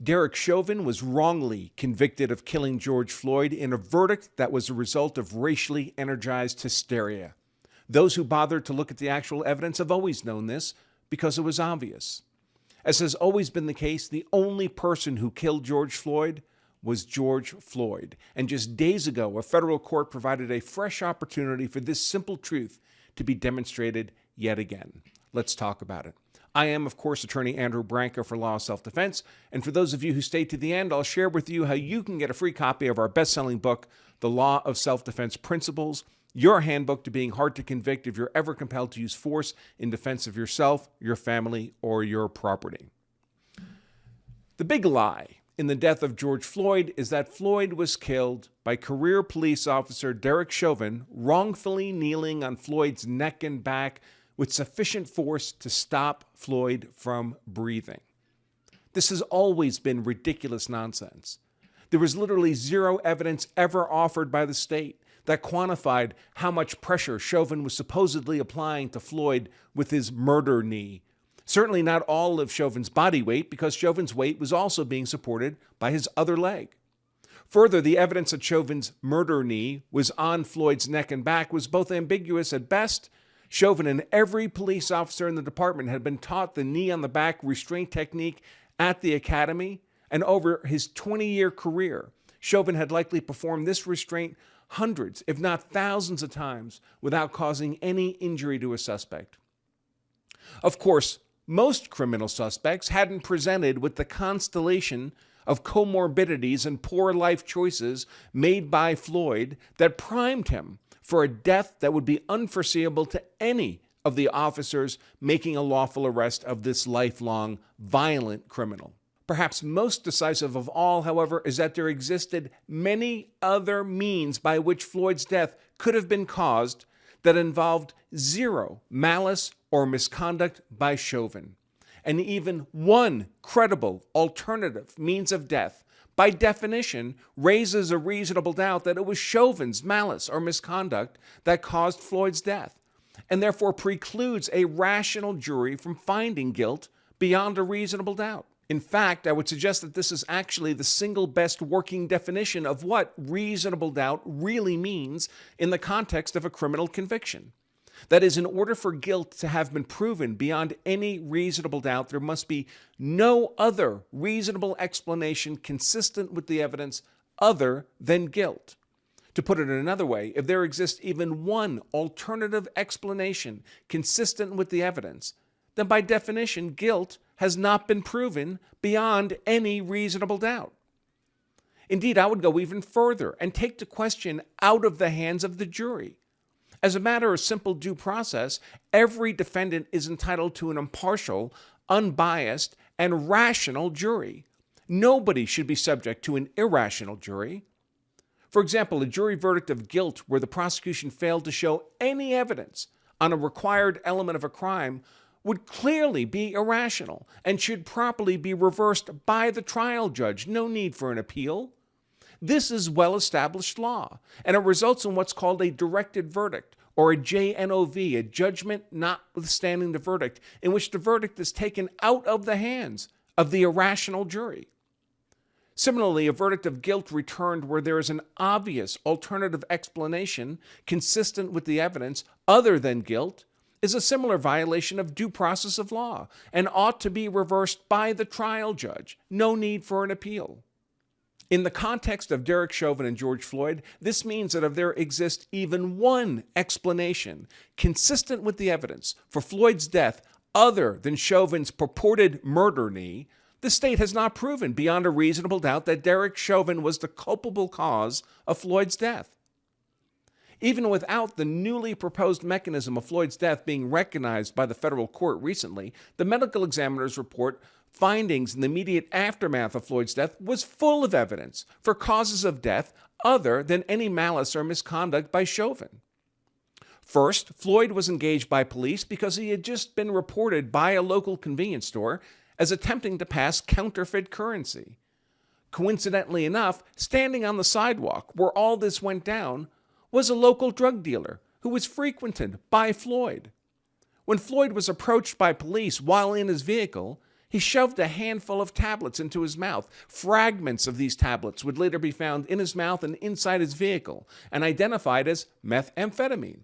Derek Chauvin was wrongly convicted of killing George Floyd in a verdict that was a result of racially energized hysteria. Those who bothered to look at the actual evidence have always known this because it was obvious. As has always been the case, the only person who killed George Floyd was George Floyd. And just days ago, a federal court provided a fresh opportunity for this simple truth to be demonstrated yet again. Let's talk about it. I am, of course, attorney Andrew Branca for Law of Self-Defense. And for those of you who stay to the end, I'll share with you how you can get a free copy of our best-selling book, The Law of Self-Defense Principles, your handbook to being hard to convict if you're ever compelled to use force in defense of yourself, your family, or your property. The big lie in the death of George Floyd is that Floyd was killed by career police officer Derek Chauvin wrongfully kneeling on Floyd's neck and back with sufficient force to stop Floyd from breathing. This has always been ridiculous nonsense. There was literally zero evidence ever offered by the state that quantified how much pressure Chauvin was supposedly applying to Floyd with his murder knee. Certainly not all of Chauvin's body weight, because Chauvin's weight was also being supported by his other leg. Further, the evidence that Chauvin's murder knee was on Floyd's neck and back was both ambiguous at best. Chauvin and every police officer in the department had been taught the knee on the back restraint technique at the academy, and over his 20-year career, Chauvin had likely performed this restraint hundreds, if not thousands of times without causing any injury to a suspect. Of course, most criminal suspects hadn't presented with the constellation of comorbidities and poor life choices made by Floyd that primed him for a death that would be unforeseeable to any of the officers making a lawful arrest of this lifelong violent criminal. Perhaps most decisive of all, however, is that there existed many other means by which Floyd's death could have been caused that involved zero malice or misconduct by Chauvin. And even one credible alternative means of death, by definition, raises a reasonable doubt that it was Chauvin's malice or misconduct that caused Floyd's death, and therefore precludes a rational jury from finding guilt beyond a reasonable doubt. In fact, I would suggest that this is actually the single best working definition of what reasonable doubt really means in the context of a criminal conviction. That is, in order for guilt to have been proven beyond any reasonable doubt, there must be no other reasonable explanation consistent with the evidence other than guilt. To put it another way, if there exists even one alternative explanation consistent with the evidence, then by definition, guilt has not been proven beyond any reasonable doubt. Indeed, I would go even further and take the question out of the hands of the jury. As a matter of simple due process, every defendant is entitled to an impartial, unbiased, and rational jury. Nobody should be subject to an irrational jury. For example, a jury verdict of guilt where the prosecution failed to show any evidence on a required element of a crime would clearly be irrational and should properly be reversed by the trial judge. No need for an appeal. This is well-established law, and it results in what's called a directed verdict, or a JNOV, a judgment notwithstanding the verdict, in which the verdict is taken out of the hands of the irrational jury. Similarly, a verdict of guilt returned where there is an obvious alternative explanation consistent with the evidence other than guilt is a similar violation of due process of law and ought to be reversed by the trial judge. No need for an appeal. In the context of Derek Chauvin and George Floyd, this means that if there exists even one explanation consistent with the evidence for Floyd's death other than Chauvin's purported murder knee, the state has not proven beyond a reasonable doubt that Derek Chauvin was the culpable cause of Floyd's death. Even without the newly proposed mechanism of Floyd's death being recognized by the federal court recently, the medical examiner's report findings in the immediate aftermath of Floyd's death was full of evidence for causes of death other than any malice or misconduct by Chauvin. First, Floyd was engaged by police because he had just been reported by a local convenience store as attempting to pass counterfeit currency. Coincidentally enough, standing on the sidewalk where all this went down was a local drug dealer who was frequented by Floyd. When Floyd was approached by police while in his vehicle, He shoved a handful of tablets into his mouth. Fragments of these tablets would later be found in his mouth and inside his vehicle and identified as methamphetamine.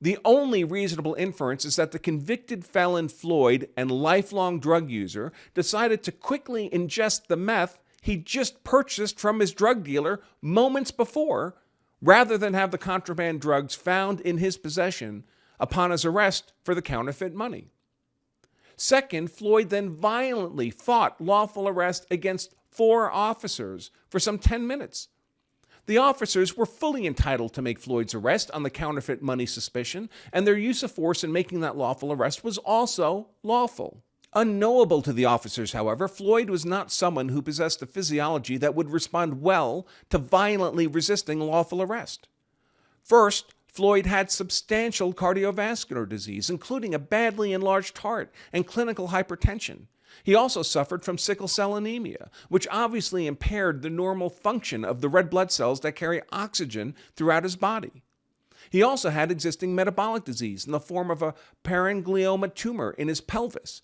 The only reasonable inference is that the convicted felon Floyd and lifelong drug user decided to quickly ingest the meth he just purchased from his drug dealer moments before, rather than have the contraband drugs found in his possession upon his arrest for the counterfeit money. Second, Floyd then violently fought lawful arrest against 4 officers for some 10 minutes. The officers were fully entitled to make Floyd's arrest on the counterfeit money suspicion, and their use of force in making that lawful arrest was also lawful. Unknowable to the officers, however, Floyd was not someone who possessed a physiology that would respond well to violently resisting lawful arrest. First, Floyd had substantial cardiovascular disease, including a badly enlarged heart and clinical hypertension. He also suffered from sickle cell anemia, which obviously impaired the normal function of the red blood cells that carry oxygen throughout his body. He also had existing metabolic disease in the form of a paraganglioma tumor in his pelvis.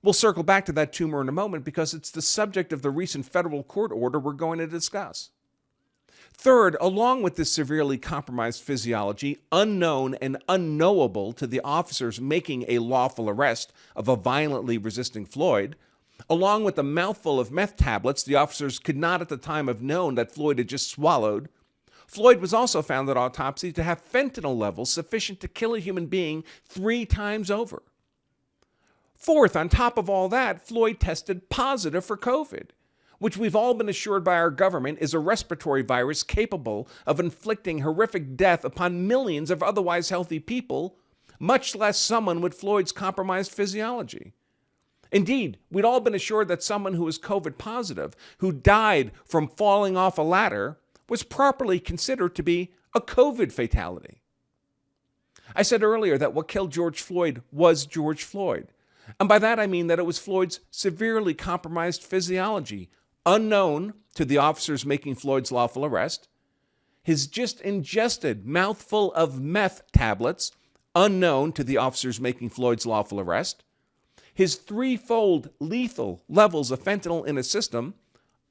We'll circle back to that tumor in a moment because it's the subject of the recent federal court order we're going to discuss. Third, along with this severely compromised physiology, unknown and unknowable to the officers making a lawful arrest of a violently resisting Floyd, along with the mouthful of meth tablets the officers could not at the time have known that Floyd had just swallowed, Floyd was also found at autopsy to have fentanyl levels sufficient to kill a human being 3 times over. Fourth, on top of all that, Floyd tested positive for COVID, which we've all been assured by our government is a respiratory virus capable of inflicting horrific death upon millions of otherwise healthy people, much less someone with Floyd's compromised physiology. Indeed, we'd all been assured that someone who was COVID positive, who died from falling off a ladder, was properly considered to be a COVID fatality. I said earlier that what killed George Floyd was George Floyd. And by that I mean that it was Floyd's severely compromised physiology, unknown to the officers making Floyd's lawful arrest, his just ingested mouthful of meth tablets, unknown to the officers making Floyd's lawful arrest, his 3-fold lethal levels of fentanyl in his system,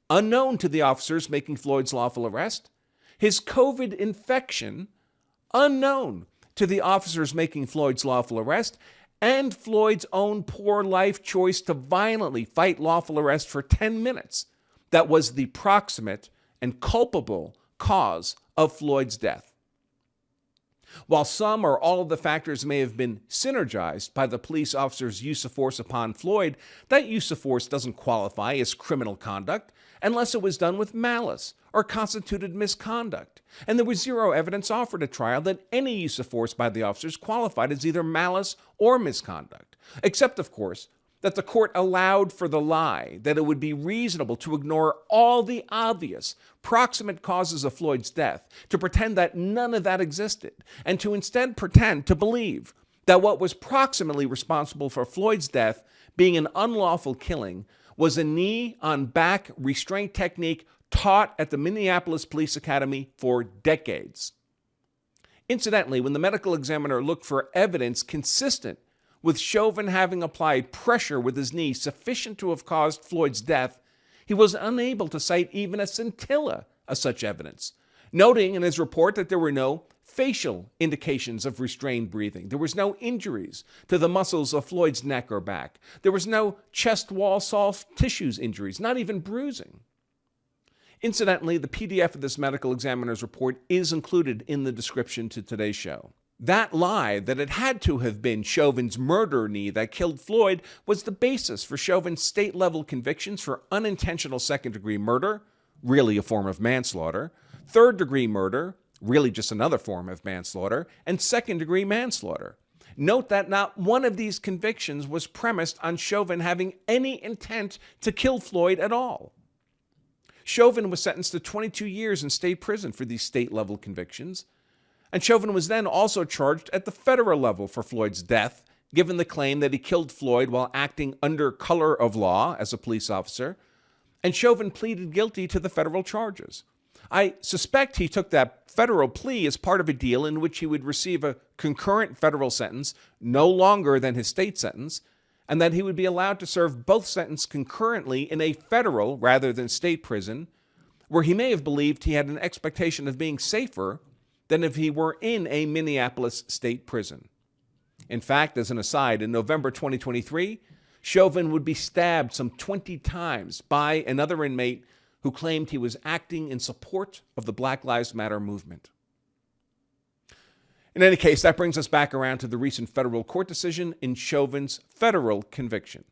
unknown to the officers making Floyd's lawful arrest, his COVID infection, unknown to the officers making Floyd's lawful arrest, and Floyd's own poor life choice to violently fight lawful arrest for 10 minutes that was the proximate and culpable cause of Floyd's death. While some or all of the factors may have been synergized by the police officer's use of force upon Floyd, that use of force doesn't qualify as criminal conduct unless it was done with malice or constituted misconduct. And there was zero evidence offered at trial that any use of force by the officers qualified as either malice or misconduct, except, of course, that the court allowed for the lie that it would be reasonable to ignore all the obvious proximate causes of Floyd's death, to pretend that none of that existed, and to instead pretend to believe that what was proximately responsible for Floyd's death being an unlawful killing was a knee-on-back restraint technique taught at the Minneapolis Police Academy for decades. Incidentally, when the medical examiner looked for evidence consistent with Chauvin having applied pressure with his knee sufficient to have caused Floyd's death, he was unable to cite even a scintilla of such evidence, noting in his report that there were no facial indications of restrained breathing. There was no injuries to the muscles of Floyd's neck or back. There was no chest wall soft tissues injuries, not even bruising. Incidentally, the PDF of this medical examiner's report is included in the description to today's show. That lie that it had to have been Chauvin's murder knee that killed Floyd was the basis for Chauvin's state-level convictions for unintentional second-degree murder, really a form of manslaughter, third-degree murder, really just another form of manslaughter, and second-degree manslaughter. Note that not one of these convictions was premised on Chauvin having any intent to kill Floyd at all. Chauvin was sentenced to 22 years in state prison for these state-level convictions, and Chauvin was then also charged at the federal level for Floyd's death, given the claim that he killed Floyd while acting under color of law as a police officer, and Chauvin pleaded guilty to the federal charges. I suspect he took that federal plea as part of a deal in which he would receive a concurrent federal sentence no longer than his state sentence, and that he would be allowed to serve both sentences concurrently in a federal rather than state prison, where he may have believed he had an expectation of being safer than if he were in a Minneapolis state prison. In fact, as an aside, in November 2023, Chauvin would be stabbed some 20 times by another inmate who claimed he was acting in support of the Black Lives Matter movement. In any case, that brings us back around to the recent federal court decision in Chauvin's federal conviction.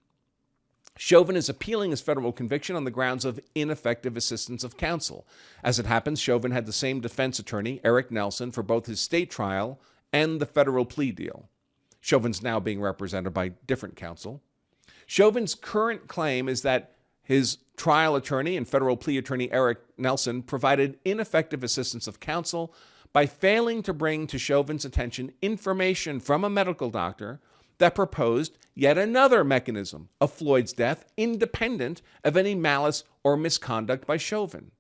Chauvin is appealing his federal conviction on the grounds of ineffective assistance of counsel. As it happens, Chauvin had the same defense attorney, Eric Nelson, for both his state trial and the federal plea deal. Chauvin's now being represented by different counsel. Chauvin's current claim is that his trial attorney and federal plea attorney, Eric Nelson, provided ineffective assistance of counsel by failing to bring to Chauvin's attention information from a medical doctor that proposed yet another mechanism of Floyd's death independent of any malice or misconduct by Chauvin.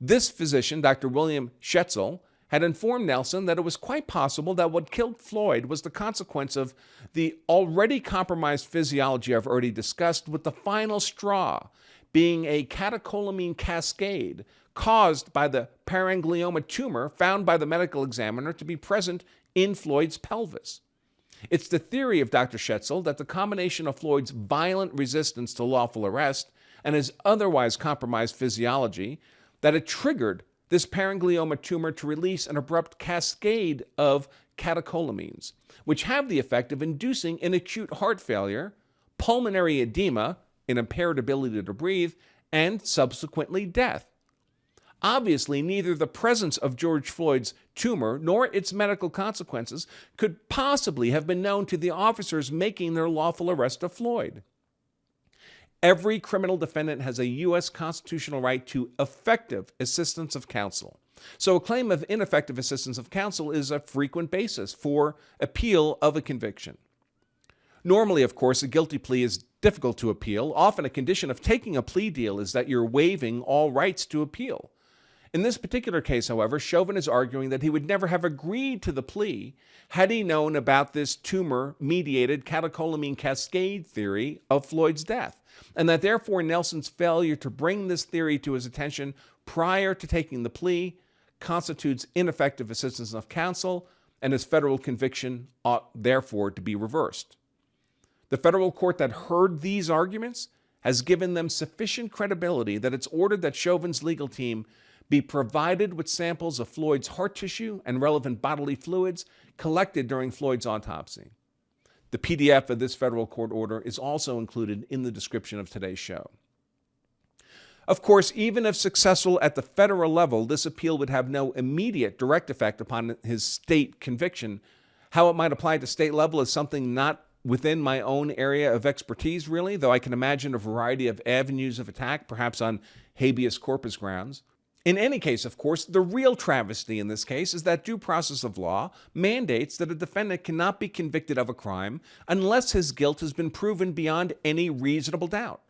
This physician, Dr. William Schetzel, had informed Nelson that it was quite possible that what killed Floyd was the consequence of the already compromised physiology I've already discussed, with the final straw being a catecholamine cascade caused by the paraganglioma tumor found by the medical examiner to be present in Floyd's pelvis. It's the theory of Dr. Schetzel that the combination of Floyd's violent resistance to lawful arrest and his otherwise compromised physiology, that it triggered this paraganglioma tumor to release an abrupt cascade of catecholamines, which have the effect of inducing an acute heart failure, pulmonary edema, an impaired ability to breathe, and subsequently death. Obviously, neither the presence of George Floyd's tumor nor its medical consequences could possibly have been known to the officers making their lawful arrest of Floyd. Every criminal defendant has a U.S. constitutional right to effective assistance of counsel. So a claim of ineffective assistance of counsel is a frequent basis for appeal of a conviction. Normally, of course, a guilty plea is difficult to appeal. Often a condition of taking a plea deal is that you're waiving all rights to appeal. In this particular case, however, Chauvin is arguing that he would never have agreed to the plea had he known about this tumor-mediated catecholamine cascade theory of Floyd's death, and that therefore Nelson's failure to bring this theory to his attention prior to taking the plea constitutes ineffective assistance of counsel, and his federal conviction ought therefore to be reversed. The federal court that heard these arguments has given them sufficient credibility that it's ordered that Chauvin's legal team be provided with samples of Floyd's heart tissue and relevant bodily fluids collected during Floyd's autopsy. The PDF of this federal court order is also included in the description of today's show. Of course, even if successful at the federal level, this appeal would have no immediate direct effect upon his state conviction. How it might apply to state level is something not within my own area of expertise, really, though I can imagine a variety of avenues of attack, perhaps on habeas corpus grounds. In any case, of course, the real travesty in this case is that due process of law mandates that a defendant cannot be convicted of a crime unless his guilt has been proven beyond any reasonable doubt.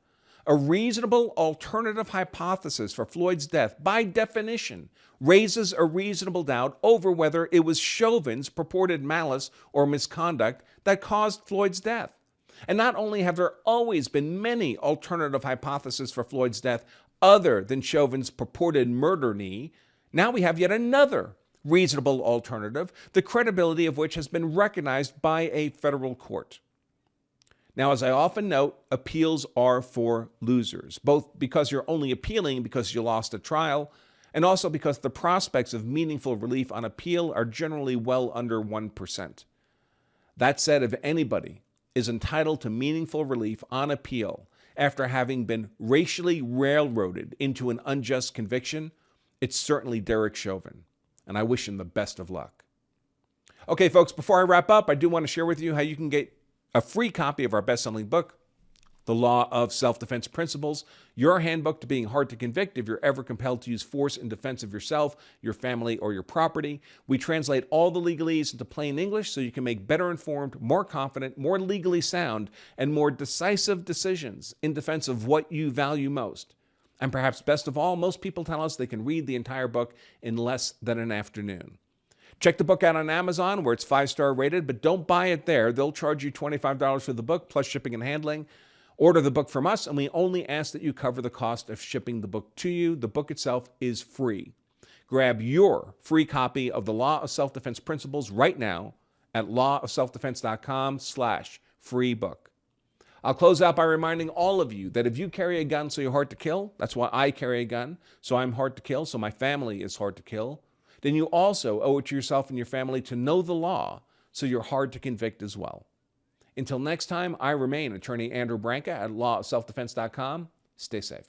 A reasonable alternative hypothesis for Floyd's death, by definition, raises a reasonable doubt over whether it was Chauvin's purported malice or misconduct that caused Floyd's death. And not only have there always been many alternative hypotheses for Floyd's death other than Chauvin's purported murder knee, now we have yet another reasonable alternative, the credibility of which has been recognized by a federal court. Now, as I often note, appeals are for losers, both because you're only appealing because you lost a trial, and also because the prospects of meaningful relief on appeal are generally well under 1%. That said, if anybody is entitled to meaningful relief on appeal after having been racially railroaded into an unjust conviction, it's certainly Derek Chauvin, and I wish him the best of luck. Okay, folks, before I wrap up, I do want to share with you how you can get a free copy of our best-selling book, The Law of Self-Defense Principles, your handbook to being hard to convict if you're ever compelled to use force in defense of yourself, your family, or your property. We translate all the legalese into plain English so you can make better informed, more confident, more legally sound, and more decisive decisions in defense of what you value most. And perhaps best of all, most people tell us they can read the entire book in less than an afternoon. Check the book out on Amazon where it's 5-star rated, but don't buy it there. They'll charge you $25 for the book plus shipping and handling. Order the book from us, and we only ask that you cover the cost of shipping the book to you. The book itself is free. Grab your free copy of The Law of Self-Defense Principles right now at lawofselfdefense.com/free book. I'll close out by reminding all of you that if you carry a gun so you're hard to kill, that's why I carry a gun, so I'm hard to kill, so my family is hard to kill, then you also owe it to yourself and your family to know the law so you're hard to convict as well. Until next time, I remain Attorney Andrew Branca at lawofselfdefense.com. Stay safe.